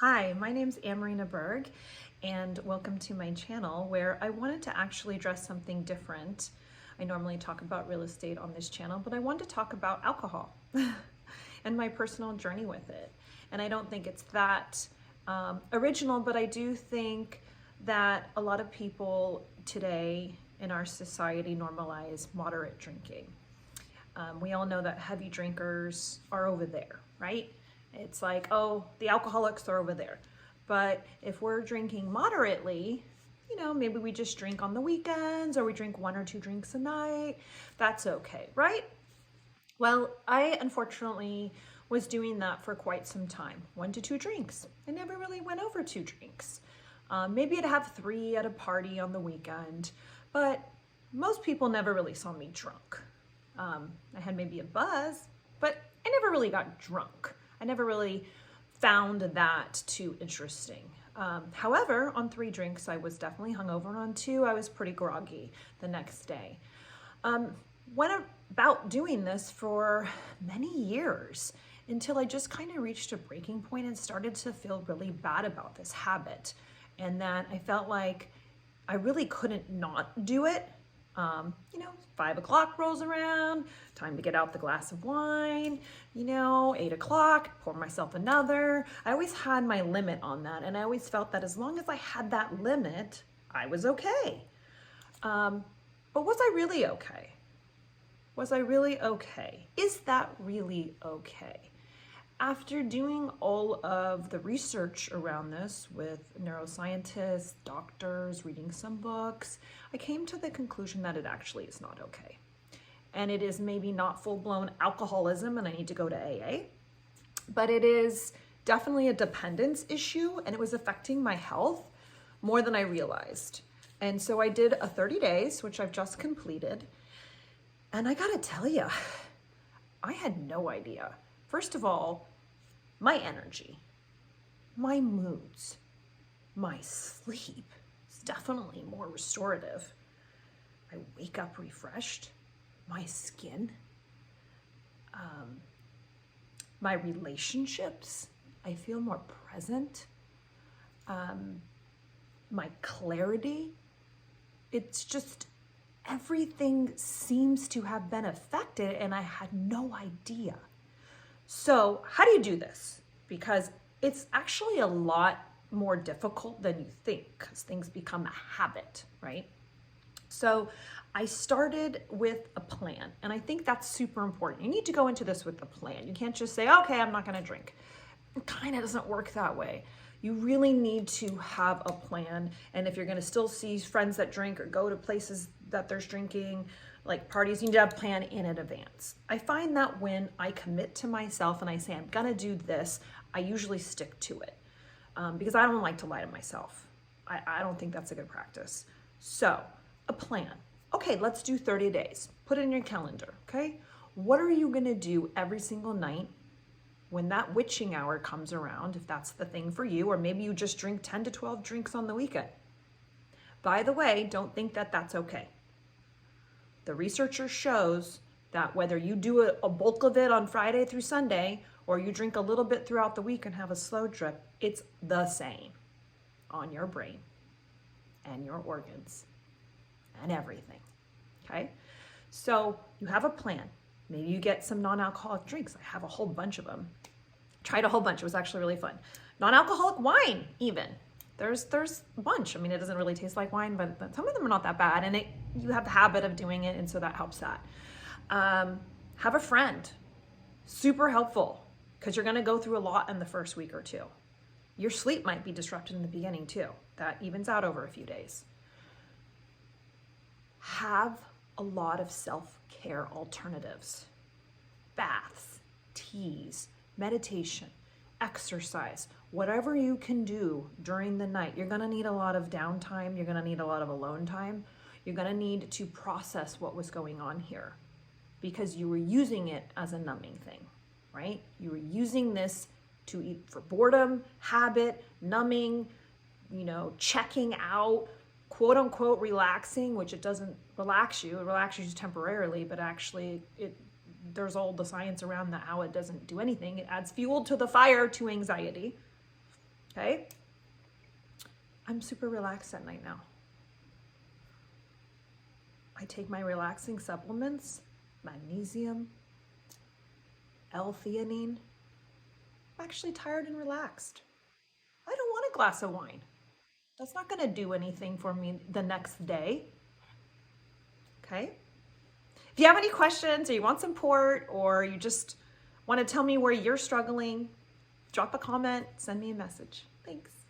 Hi, my name's Anne-Marina Berg, and welcome to my channel where I wanted to actually address something different. I normally talk about real estate on this channel, but I wanted to talk about alcohol and my personal journey with it. And I don't think it's that original, but I do think that a lot of people today in our society normalize moderate drinking. We all know that heavy drinkers are over there, right? It's like, oh, the alcoholics are over there. But if we're drinking moderately, maybe we just drink on the weekends or we drink 1 or 2 drinks a night, that's okay, right? Well, I unfortunately was doing that for quite some time, 1 to 2 drinks. I never really went over 2 drinks. Maybe I'd have 3 at a party on the weekend, but most people never really saw me drunk. I had maybe a buzz, but I never really got drunk. I never really found that too interesting. However, on 3 drinks, I was definitely hungover, and on 2, I was pretty groggy the next day. Went about doing this for many years until I just kind of reached a breaking point and started to feel really bad about this habit. And that I felt like I really couldn't not do it. 5 o'clock rolls around, time to get out the glass of wine, 8 o'clock, pour myself another. I always had my limit on that, and I always felt that as long as I had that limit, I was okay. But was I really okay? Was I really okay? Is that really okay? After doing all of the research around this with neuroscientists, doctors, reading some books, I came to the conclusion that it actually is not okay. And it is maybe not full-blown alcoholism and I need to go to AA, but it is definitely a dependence issue, and it was affecting my health more than I realized. And so I did a 30 days, which I've just completed. And I gotta tell you, I had no idea. First of all, my energy, my moods, my sleep is definitely more restorative. I wake up refreshed. My skin, my relationships, I feel more present. My clarity, it's just everything seems to have been affected, and I had no idea. So how do you do this? Because it's actually a lot more difficult than you think, because things become a habit, right? So I started with a plan, and I think that's super important. You need to go into this with a plan. You can't just say, okay, I'm not gonna drink. It kind of doesn't work that way. You really need to have a plan, and if you're gonna still see friends that drink or go to places that there's drinking, like parties, you need to have a plan in advance. I find that when I commit to myself and I say I'm gonna do this, I usually stick to it because I don't like to lie to myself. I don't think that's a good practice. So a plan. Okay, let's do 30 days. Put it in your calendar, okay? What are you gonna do every single night when that witching hour comes around, if that's the thing for you, or maybe you just drink 10 to 12 drinks on the weekend? By the way, don't think that that's okay. The researcher shows that whether you do a bulk of it on Friday through Sunday, or you drink a little bit throughout the week and have a slow drip, it's the same on your brain and your organs and everything, okay? So you have a plan. Maybe you get some non-alcoholic drinks. I have a whole bunch of them. Tried a whole bunch. It was actually really fun. Non-alcoholic wine, even. There's a bunch. I mean, it doesn't really taste like wine, but some of them are not that bad, and you have the habit of doing it, and so that helps that. Have a friend. Super helpful, because you're gonna go through a lot in the first week or 2. Your sleep might be disrupted in the beginning too. That evens out over a few days. Have a lot of self-care alternatives. Baths, teas, meditation, exercise, whatever you can do during the night. You're gonna need a lot of downtime. You're gonna need a lot of alone time. You're gonna need to process what was going on here because you were using it as a numbing thing, right? You were using this to eat for boredom, habit, numbing, checking out, quote unquote relaxing, which it doesn't relax you. It relaxes you temporarily, but actually there's all the science around that how it doesn't do anything. It adds fuel to the fire to anxiety. Okay? I'm super relaxed at night now. I take my relaxing supplements, magnesium, L-theanine. I'm actually tired and relaxed. I don't want a glass of wine. That's not gonna do anything for me the next day. Okay? If you have any questions or you want support or you just want to tell me where you're struggling, drop a comment, send me a message. Thanks.